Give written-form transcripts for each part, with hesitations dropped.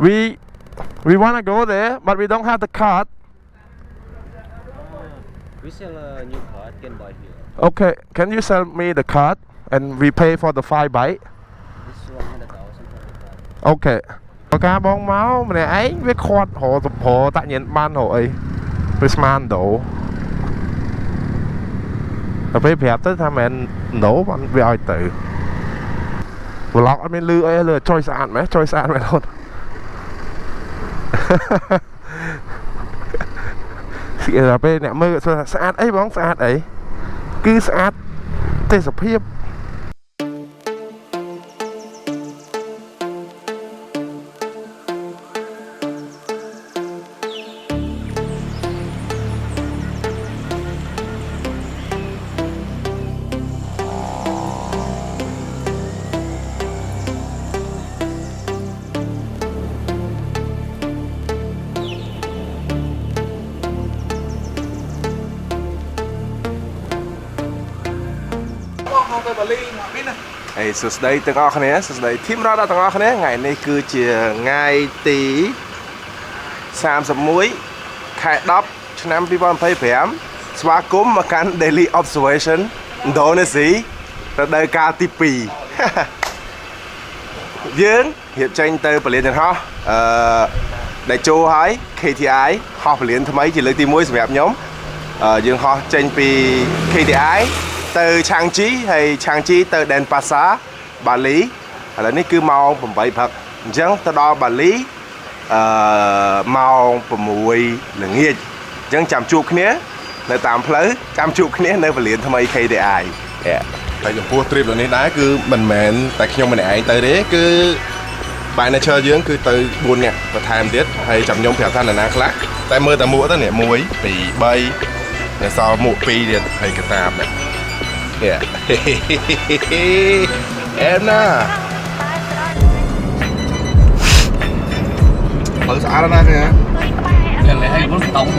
We wanna go there, but we don't have the card. We sell a new card, can buy here. Okay, can you sell me the card and we pay for the 5 bite? This 100,000 for the card. Okay. បើកាបងមកម្នាក់ឯងវាខាត់រកសំព្រតាក់ញៀនបានរកអីវាស្មានដូរតែពេលប្រាប់ទៅថាមិនដូរបានវាឲ្យទៅ vlog អត់មានលឺអីលើចុយស្អាតមែនចុយស្អាតមែនហត់តែពេលអ្នកមើលស្អាតអីបងស្អាតអីគឺស្អាតទេសភាព Hey, សួស្តីទាំងអស់គ្នាសួស្តីធីមរ៉ាដល់ទាំងអស់គ្នាថ្ងៃនេះគឺជាថ្ងៃទី31ខែ10ឆ្នាំ2025ស្វាគមន៍មកកាន់ Daily Observation ឥណ្ឌូនេស៊ីរដូវកាលទី2យើងរៀបចេញទៅពលានយន្តហោះដែលចូលហើយ KTI ហោះពលានថ្មីជាលើកទី1សម្រាប់ខ្ញុំយើងហោះចេញពី KTI ទៅឆាងជីហើយឆាងជីទៅដែនប៉ាសាបាលីឥឡូវនេះគឺម៉ោង8ព្រឹកអញ្ចឹងទៅដល់បាលីម៉ោង6ល្ងាចអញ្ចឹងចាំជួបគ្នានៅតាមផ្លូវចាំជួបគ្នានៅពលានថ្មី KTI ហើយចំពោះ trip នេះដែរគឺមិនមែនតែខ្ញុំម្នាក់ឯងទៅទេគឺ by nature យើងគឺទៅ4នាក់បន្ថែមទៀតហើយចាំខ្ញុំប្រាប់ថានរណាខ្លះតែមើលតែមួកទៅនេះ1 2 3នៅសល់មួក2ទៀតហើយកតាបដែរAnna បើស្អាតណាស់នេះយ៉ាងនេះឲ្យមិនតង់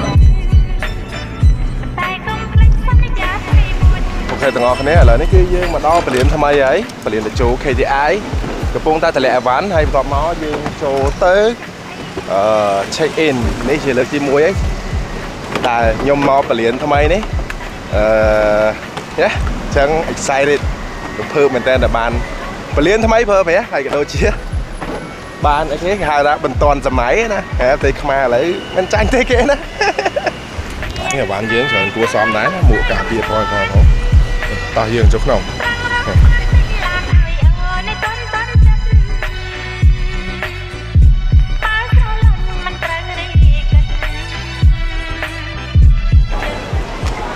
អូខេទាំងអស់គ្នាឥឡូវនេះគឺយើងមកដល់ពលានថ្មីហើយពលានតេជោ KTI កំពុងតែតម្លាក់អីវ៉ាន់ហើយបន្ទាប់មកយើងចូលទៅ check in នេះជាលើកទី1ហើយតែខ្ញុំមកពលានថ្មីនេះចឹង excited រំភើបមែនតើបានពលានថ្មីប្រើប្រាស់ហើយក៏ដូចជាបានអីគេហៅថាបន្ទាន់សម័យណាតែប្រទេសខ្មែរឥឡូវមិនចាញ់ទេគេណានេះអាវ៉ាន់យើងច្រើនគួរសមដែរណាមួកការពារផងតោះយើងចូលក្នុង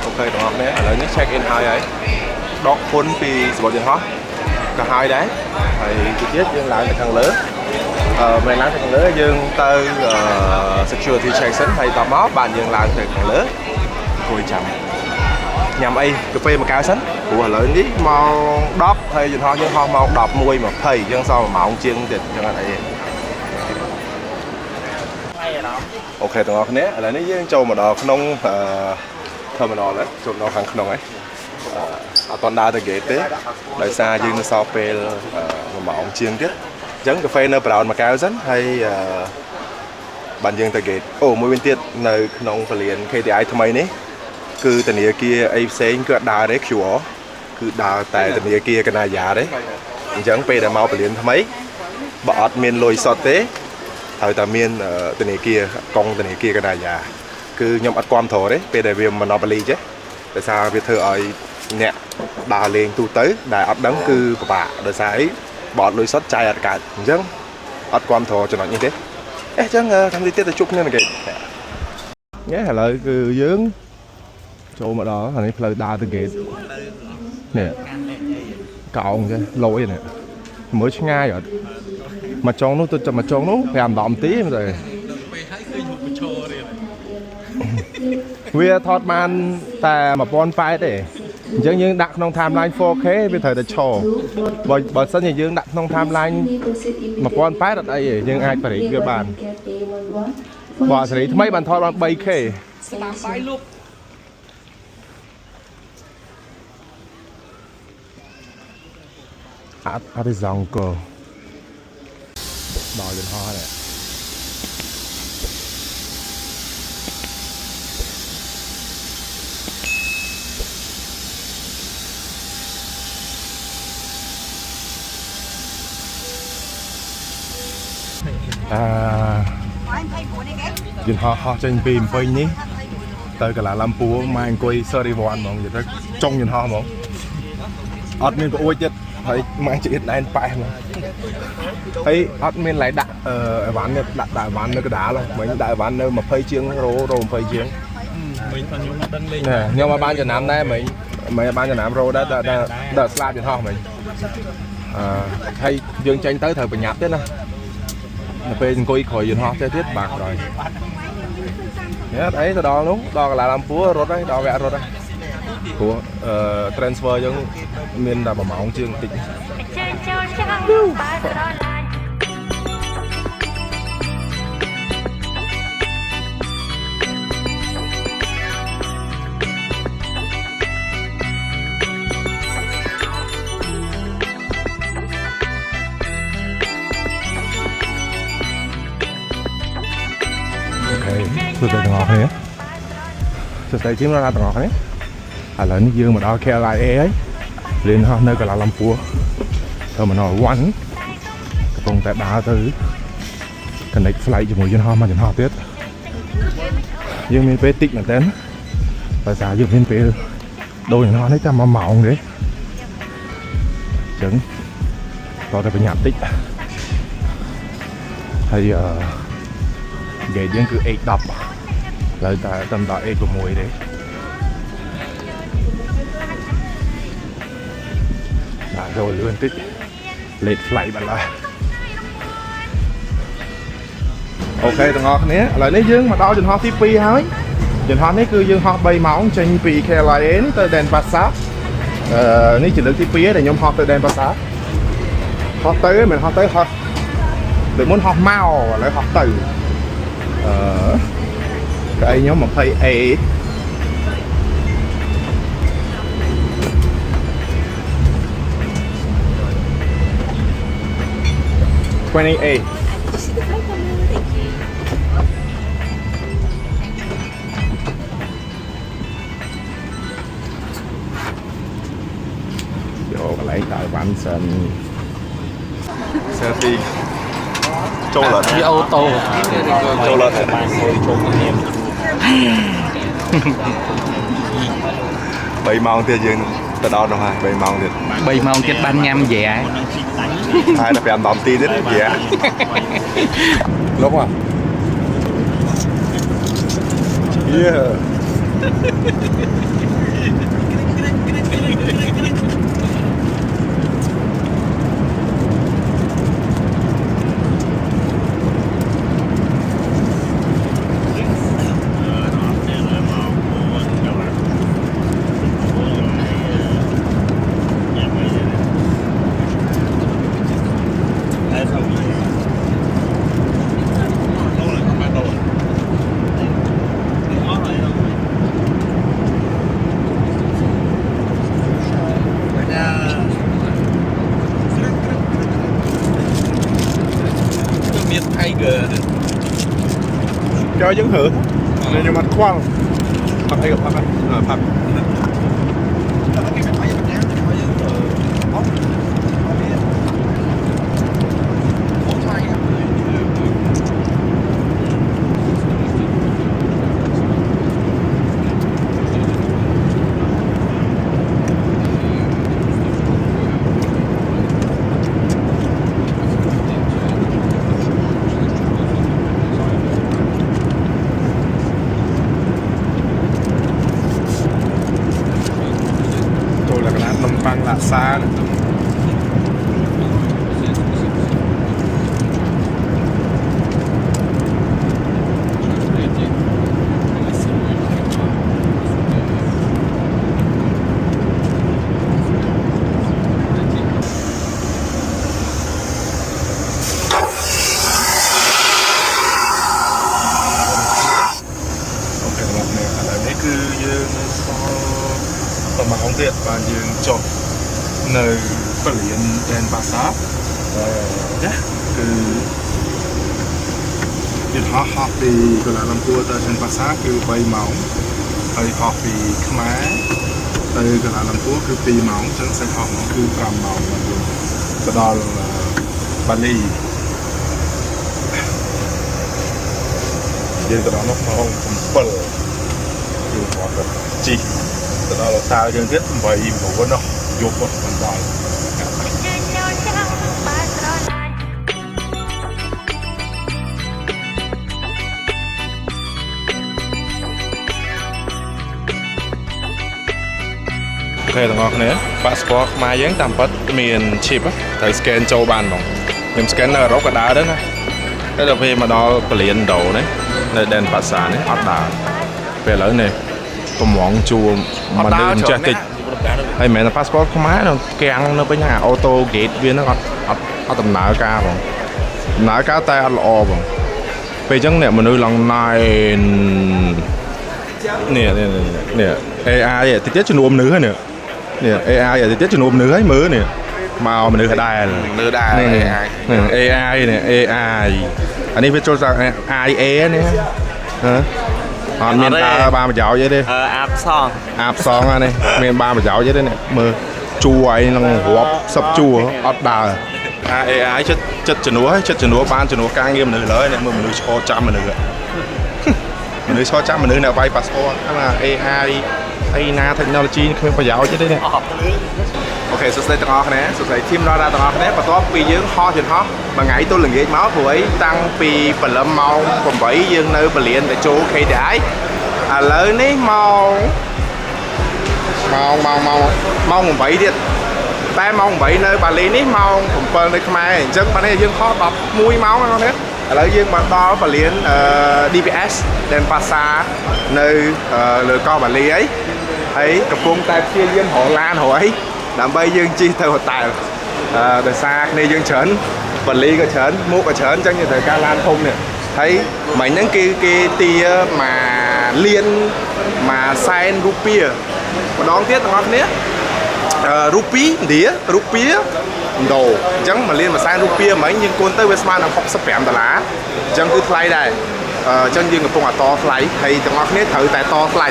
អូខេបងប្អូនឥឡូវនេះ check in ហើយដកហ៊ុនពីសម្បត្តិយន្តហោះក៏ហើយដែរហើយទីទៀតយើងឡើងទៅខាងលើមិនឡើងទៅខាងលើយើងទៅ security check សិនហើយតមកបានយើងឡើងទៅខាងលើអង្គុយចាំញ៉ាំអីកាហ្វេមួយកែវសិនព្រោះឥឡូវនេះម៉ោង10ហើយយន្តហោះយើងហោះម៉ោង11:20យើងសល់1ម៉ោងជាងទៀតចឹងអត់អីទេអូខេទាំងអស់គ្នាឥឡូវនេះយើងចូលមកដល់ក្នុង terminal ហើយចូលដល់ខាងក្នុងហើយអត់ទាន់ដើរទៅ gate ទេដោយសារយើងនៅសល់ពេល1ម៉ោងជាងទៀតអញ្ចឹងកាហ្វេនៅ Brown មួយកែវសិនហើយបានយើងទៅ gate អូមួយវិញទៀតនៅក្នុងពលាន KTI ថ្មីនេះគឺធនាគារអីផ្សេងគឺអត់ដើរទេ QR គឺដើរតែធនាគារកណាយ៉ាទេអញ្ចឹងពេលដែលមកពលានថ្មីបើអត់មានលុយសុទ្ធទេត្រូវតែមានធនាគារកុងធនាគារកណាយ៉ាគឺខ្ញុំអត់គ្រប់គ្រងទេពេលដែលវា monopoly ចេះដោយសារវាធ្វើឲ្យអ្នកដើរលេងទូទៅដែលអត់ដឹងគឺពិបាកដោយសារអីបើអត់លុយសុទ្ធចាយអត់កើតអញ្ចឹងអត់គ្រប់គ្រងចំណុចនេះទេអញ្ចឹងតាមទីទៀតទៅជួបគ្នានឹងគេញ៉េឥឡូវគឺយើងចូលមកដល់អានេះផ្លូវដើរទៅ gate នេះកោងចេះលយនេះមើលឆ្ងាយអត់មកចុងនោះទៅចាំមកចុងនោះ5-10នាទីមើលទៅវាថតបានតែ1080ទេអញ្ចឹងយើងដាក់ក្នុង timeline 4K វាត្រូវតែឈរបើសិនជាយើងដាក់ក្នុង timeline 1080អត់អីទេយើងអាចបរិយាវាបានបើសេរីថ្មីបានថតបាន 3K ស្លាប់បាយលុបអត់សងកដល់យន្តហោះនេះ យន្តហោះហោះចេញពីពេញនេះទៅកាឡាឡាំពួរមកអង្គុយសរីវ័នហ្មងនិយាយទៅចុងយន្តហោះហ្មងអត់មានប្រួយទៀតហើយមកជិះដែនប៉ែហ្មងហើយអត់មានឡៃដាក់អីវ៉ាន់នេះដាក់អីវ៉ាន់នៅកណ្ដាលមិញដាក់អីវ៉ាន់នៅ20ជាងរោ20ជាងមិញខ្ញុំអត់ដឹងលេងខ្ញុំមកបានចំណាំដែរមិញបានចំណាំរោដែរដាក់ស្លាបយន្តហោះមិញហើយយើងចេញទៅត្រូវប្រញាប់ទៀតណានៅពេលអង្គុយក្រោយយន្តហោះទៀតបាក់ក្រោយអីទៅដល់នោះដល់កាឡាឡាំពួររត់ហើយដល់វគ្គរត់ហើយព្រោះtransfer យើងមានតែ1ម៉ោងជាងបន្តិចអូខេសួស្តីទាំងអស់គ្នាសួស្តីជិះមកដល់ទាំងអស់គ្នាឥឡូវនេះយើងមកដល់ KLIA ហើយលេងហោះនៅកាឡាឡាំពួរ Terminal 1កំពុងតែដើរទៅ connect flight ជាមួយយន្តហោះមួយយន្តហោះទៀតយើងមានពេលតិចមែនតើដោយសារយើងមានពេលដូរយន្តហោះនេះតែ1ម៉ោងទេអញ្ចឹងតោះតែប្រញាប់តិចហើយgate យើងគឺ A10 ឡើយតែតាមដល់ A6 ទេបាទចូលលឿនតិច late flight បាត់ឡើយអូខេទាំងអស់គ្នាឥឡូវនេះយើងមកដល់យន្តហោះទី2ហើយយន្តហោះនេះគឺយើងហោះ3ម៉ោងចេញពី KLIA ទៅ Denpasar នេះជាលើកទី2ដែលខ្ញុំហោះទៅ Denpasar ហោះទៅមិនហោះទៅហោះដូចមុនហោះមកឥឡូវហោះទៅកៅអីខ្ញុំ 20A 20A យកកន្លែងតើវ៉ាន់សិន selfie ចូលអត់ អូតូចូលអត់ បានចូលជុំគ្នា3ម៉ោងទៀតយើងទៅដល់នោះហើយ3ម៉ោងទៀត3ម៉ោងទៀតបានញ៉ាំយ៉ាហើយដល់5 10នាទីទៀតយ៉ាលុបយេcho dân hưởng nên nhưng mà khoan phạt hay gặp phạt phạt xa này. Mà không tiện và dương chọn nơi phát hiện đèn bà sát cứ điện họ học thì gọi là làm cua tới đèn bà sát cứ bay máu hay học thì khmá tới gọi là làm cua cứ pi máu chẳng sẽ học nó cứ cầm máu mà dùng cái đó là Bali យើងទៅដល់នោះម៉ោង7គឺគាត់ជីទៅដល់សាលយើងទៀត8 9នោះយប់មិនដល់អូខេទាំងអស់គ្នា passport ខ្មែរយើងតាមពិតមាន chip ត្រូវ scan ចូលបានហ្មងខ្ញុំ scan នៅអឺរ៉ុបក៏ដើរដែរណាតែដល់ពេលមកដល់ពលានដូនេះនៅដែនបាសានេះអត់ដើរពេលឥឡូវនេះកំងជួមនុស្សចេះតិចហើយមិនមែន passport ខ្មែរនៅកាំងនៅពេញហ្នឹងអា auto gate វាហ្នឹងអត់ដំណើរការហ្មងដំណើរការតែអត់ល្អហ្មងពេលអញ្ចឹងអ្នកមនុស្សឡងណៃនេះ AI តិចទៀតជំនួសមនុស្សហ្នឹងនេះ AI តិចទៀតជំនួសមនុស្សហើយមើលនេះមកមនុស្សដែរមនុស្សដែរ AI នេះ AI អានេះវាចូលទៅ IA នេះអត់មានដើរបានប្រយោជន៍អីទេអាប់សងអានេះមានបានប្រយោជន៍អីទេនេះមើលជួរអីនឹងរាប់10ជួរអត់ដើរ AI ចិត្តជំនួសហើយចិត្តជំនួសបានជំនួសការងារមនុស្សឡើយនេះមើលមនុស្សឈរចាំមនុស្សមនុស្សឈរចាំមនុស្សនៅវាយ passport អា AI អីណា technology គ្មានប្រយោជន៍ទេនេះអូខេសួស្តីទាំងអស់គ្នាសួស្តីធីមរ៉ាទាំងអស់គ្នាបន្ទាប់ពីយើងហោះយន្តហោះមួយថ្ងៃទល់ល្ងាចមកព្រោះអីតាំងពីព្រលឹមម៉ោង8យើងនៅបលៀនទៅចូល KTI ឥឡូវនេះម៉ោង8ទៀតតែម៉ោង8នៅបាលីនេះម៉ោង7នៅខ្មែរអញ្ចឹងបាននេះយើងហោះ11ម៉ោងហ្នឹងណាឥឡូវយើងមកដល់បលៀនDPS ដែនប៉ាសានៅលើកោះបាលីហើយកំពុងតែព្យាយាមរកឡានរកអីដើម្បីយើងជិះទៅហូតែលដោយសារគ្នាយើងច្រើនបាលីក៏ច្រើនមុខក៏ច្រើនអញ្ចឹងយើងត្រូវការឡានធំនេះហើយមិញហ្នឹងគេទាមកលានមកសែនរូពីម្ដងទៀតទាំងអស់គ្នារូពីឥណ្ឌារូពីឥណ្ឌូអញ្ចឹងមកលានមួយសែនរូពីមិញយើងគូនទៅវាស្មើនឹង$65អញ្ចឹងគឺថ្លៃដែរអញ្ចឹងយើងកំពុងតែតថ្លៃហើយទាំងអស់គ្នាត្រូវតែតថ្លៃ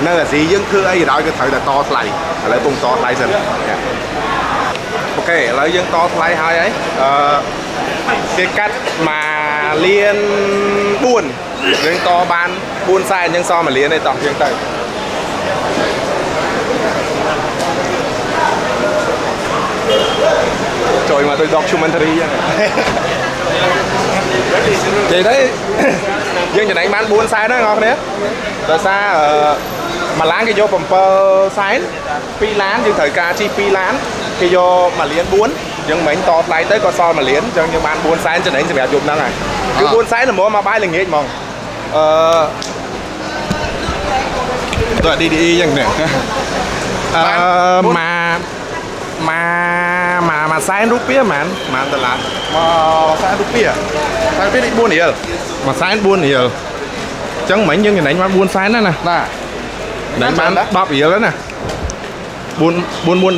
នៅអាស៊ីយើងធ្វើអីក៏ដោយគឺត្រូវតែតថ្លៃឥឡូវកំពុងតថ្លៃសិនអូខេឥឡូវយើងតថ្លៃហើយគេកាត់មកលាន4យើងតបាន4សែនអញ្ចឹងសល់មួយលានទេតោះយើងទៅចូលមកទៅ documentary អញ្ចឹងនិយាយទៅយើងចំណេញបាន4សែនហ្នឹងបងប្អូនដោយសារមួយឡានគេយក7សែន2ឡានយើងត្រូវការជិះ2ឡានគេយក1លាន4យើងមិញតថ្លៃទៅក៏សល់1លានអញ្ចឹងយើងបាន4សែនចំណេញសម្រាប់យប់ហ្នឹងហើយគឺ4សែនល្មមមកបាយល្ងាចហ្មងតើ DDE អញ្ចឹងនេះមកសែនរូពីហ្មងដុល្លារមកសែនរូពីនេះ4រៀលមកសែន4រៀលអញ្ចឹងមិញយើងចំណេញបាន4សែនណាណាចំណេញបាន10រៀលណា4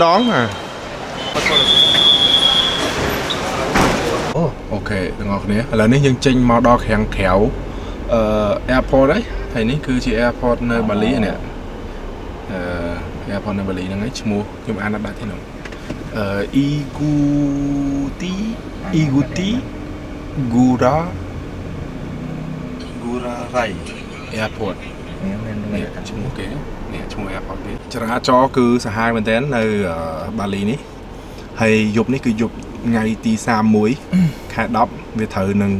ដងអូខេទាំងអស់គ្នាឥឡូវនេះយើងចេញមកដល់ខាងក្រៅairport ហើយនេះគឺជា airport នៅបាលីនេះairport នៅបាលីហ្នឹងឯងឈ្មោះខ្ញុំអានអត់ដាក់ទេនោះIguti Gura Rai Airport នេះឈ្មោះគេនេះឈ្មោះ Airport គេចរាចរណ៍គឺសាហាវមែនទែននៅបាលីនេះហើយយប់នេះគឺយប់ថ្ងៃទី31ខែ10វាត្រូវនឹង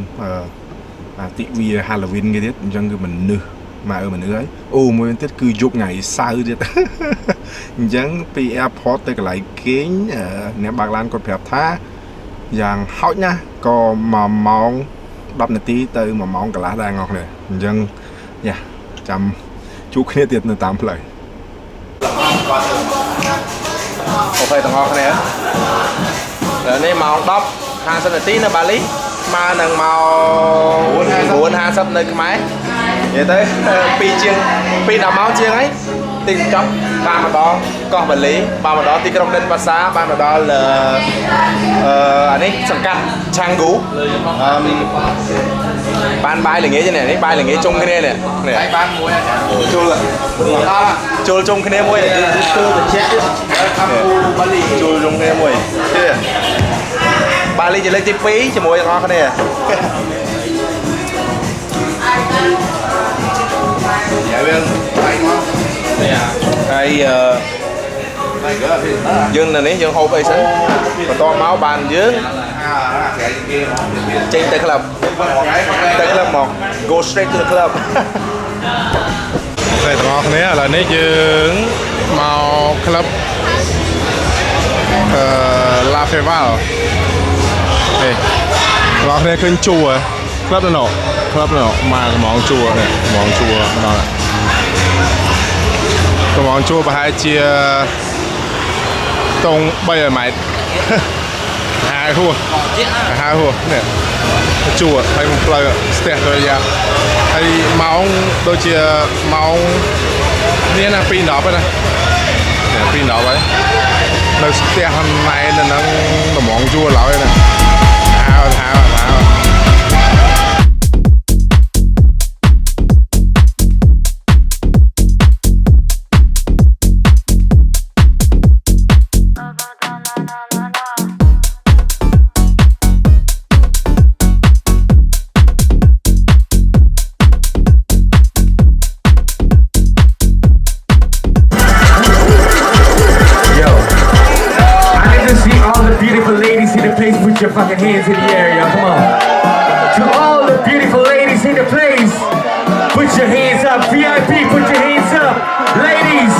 ទិវា Halloween គេទៀតអញ្ចឹងគឺមនុស្សមកមនុស្សហើយអូមួយទៀតគឺយប់ថ្ងៃសៅរ៍ទៀតអញ្ចឹងពី airport ទៅកន្លែងគេងអ្នកបើកឡានគាត់ប្រាប់ថាយ៉ាងហោចណាស់ក៏1ម៉ោង10នាទីទៅ1ម៉ោងកន្លះដែរបងប្អូនអញ្ចឹងយ៉ាចាំជួបគ្នាទៀតនៅតាមផ្លូវអូខេទាំងអស់គ្នាឥឡូវនេះម៉ោង10:50នាទីនៅបាលីមកនឹងម៉ោង9:50នៅខ្មែរនិយាយទៅ2 10ម៉ោងជាងហើយទីចប់បានមកដល់កោះបាលីបានមកដល់ទីក្រុងដិនប៉ាសាបានមកដល់អានេះសង្កាត់ឆាងហ្គូបានបាយល្ងាចនេះបាយល្ងាចជុំគ្នានេះបានមួយចូលជុំគ្នាមួយចូលត្រជាក់បាលីចូលជុំគ្នាមួយបាលីជាលើកទី2ជាមួយទាំងអស់គ្នា Hay dương này nè dương hộp ấy sẵn và to máu bàn dương trên tay club một go straight to the club តែទាំងអស់គ្នាឥឡូវនេះយើងមកក្លឹបLa Feval នេះទាំងអស់គ្នាឃើញជួរក្លឹបនោះមកកំងជួរនេះកំងជួរដល់កំងជួរប្រហែលជាតង300 ម៉ែត្រហើយហួសនេះជួរហើយផ្លូវស្ទះទៅយ៉ាហើយម៉ោងដូចជាម៉ោងនេះណា2:10ហ្នឹងណា2:10ហើយនៅស្ទះហ្នឹងណែនៅនឹងដំងជួរឡើយណាហៅ Put your fucking hands in the air, y'all. Come on. To all the beautiful ladies in the place, put your hands up. VIP, put your hands up. Ladies,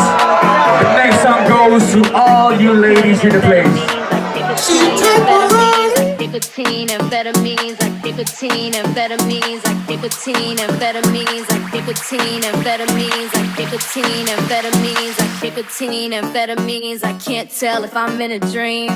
the next song goes to all you ladies in the place. Nicotine, amphetamines, like nicotine, amphetamines, like nicotine, amphetamines, like nicotine, amphetamines, like nicotine, amphetamines, like nicotine, amphetamines. I can't tell if I'm in a dream.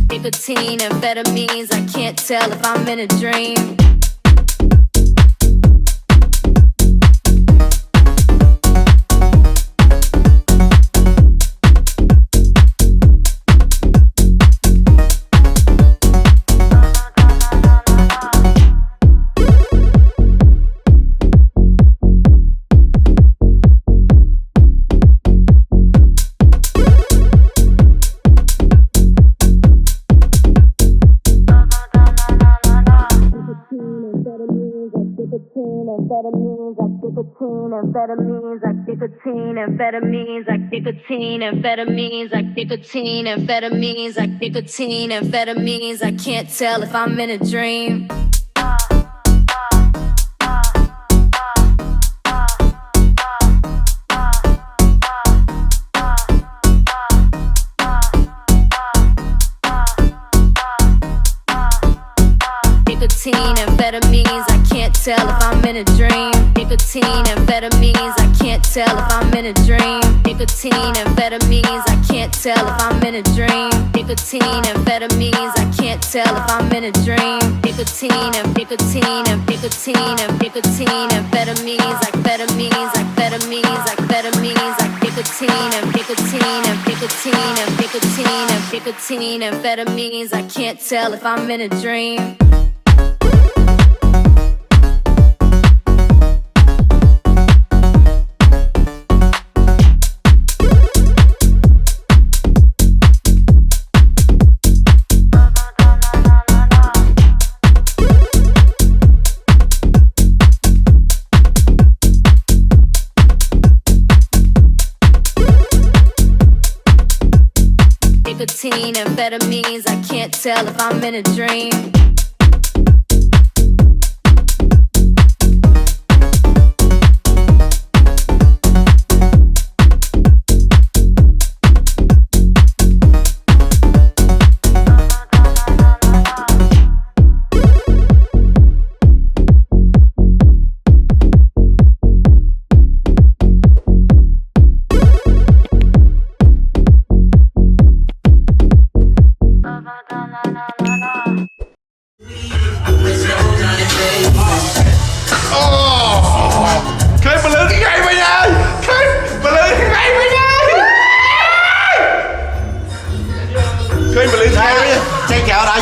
Nicotine, amphetamines, I can't tell if I'm in a dream. Amphetamines, like nicotine, amphetamines, like nicotine, amphetamines, like nicotine, amphetamines, like nicotine, amphetamines. I can't tell if I'm in a dream. Nicotine, amphetamines, I can't tell if I'm in a dream. Nicotine, amphetamines, I can't tell if I'm in a dream. Nicotine, amphetamines, I can't tell if I'm in a dream. Nicotine, amphetamines, I can't tell if I'm in a dream. Nicotine, nicotine, nicotine, nicotine, amphetamines, like amphetamines, like amphetamines, like amphetamines, like nicotine, nicotine, nicotine, nicotine, nicotine, amphetamines. I can't tell if I'm in a dream. Nicotine, amphetamines, I can't tell if I'm in a dream.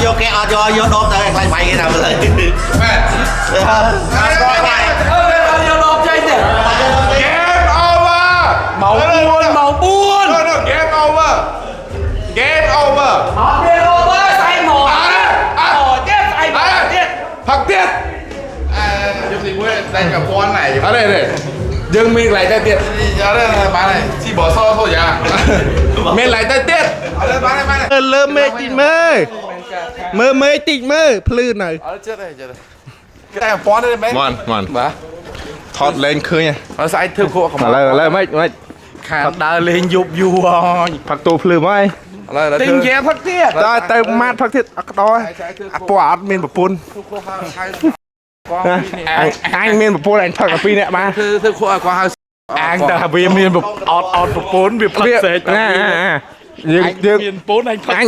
vô kẹo vô đốt tới lại mày cái nào rồi mẹ game over Màu buôn, màu buôn. game over game over thật tiết giúp gì quên đánh cả con này ở đây này dừng mình lại tay tiết ở đây là bán này chỉ bỏ so thôi nhá mình lại tay tiết ở đây bán này lơ mê tịt mơ mê tịt mơ plư này ở đây chết đây cái này là con đây mấy ngon bà thọt lên khơi nha nó sai thương khô không lại mấy Khán đá lên dục vua. phạt tù plư mấy đây là Tình ghé phát tiết. ta tay mát phát thiết đó bỏ miên một pun anh miên một pun anh thật là pin nè mà thương khô qua hai Anh ta vì miền một ọt một bốn vì phát xe cho miền bốn anh phát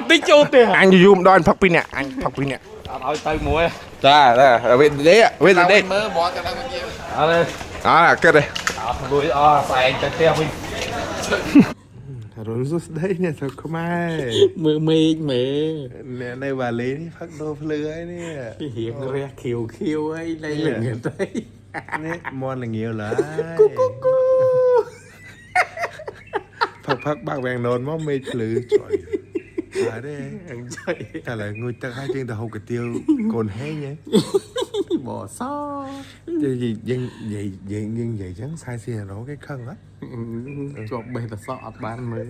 tích châu tiền anh zoom đo anh phát pin nè anh phát pin nè Thôi tay muối ra ở bên đấy bên đây mơ bỏ cái này kia Ở đây đó là kết đây Lùi xài anh tay mình rồi rút đấy nè thật không ai Mưa mê mẹ nè đây bà lý đi phát đô lưới nè Hiện ra khiêu ấy đây là người Tây nè mon là nhiều lại phát bạc vàng nôn móc mê lưới trời phải đấy ta là người ta hai chân ta hậu cái tiêu còn hay nhé Bỏ xó vậy nhưng vậy chẳng sai xe nó cái khăn á Chọc bê là xọ bán mới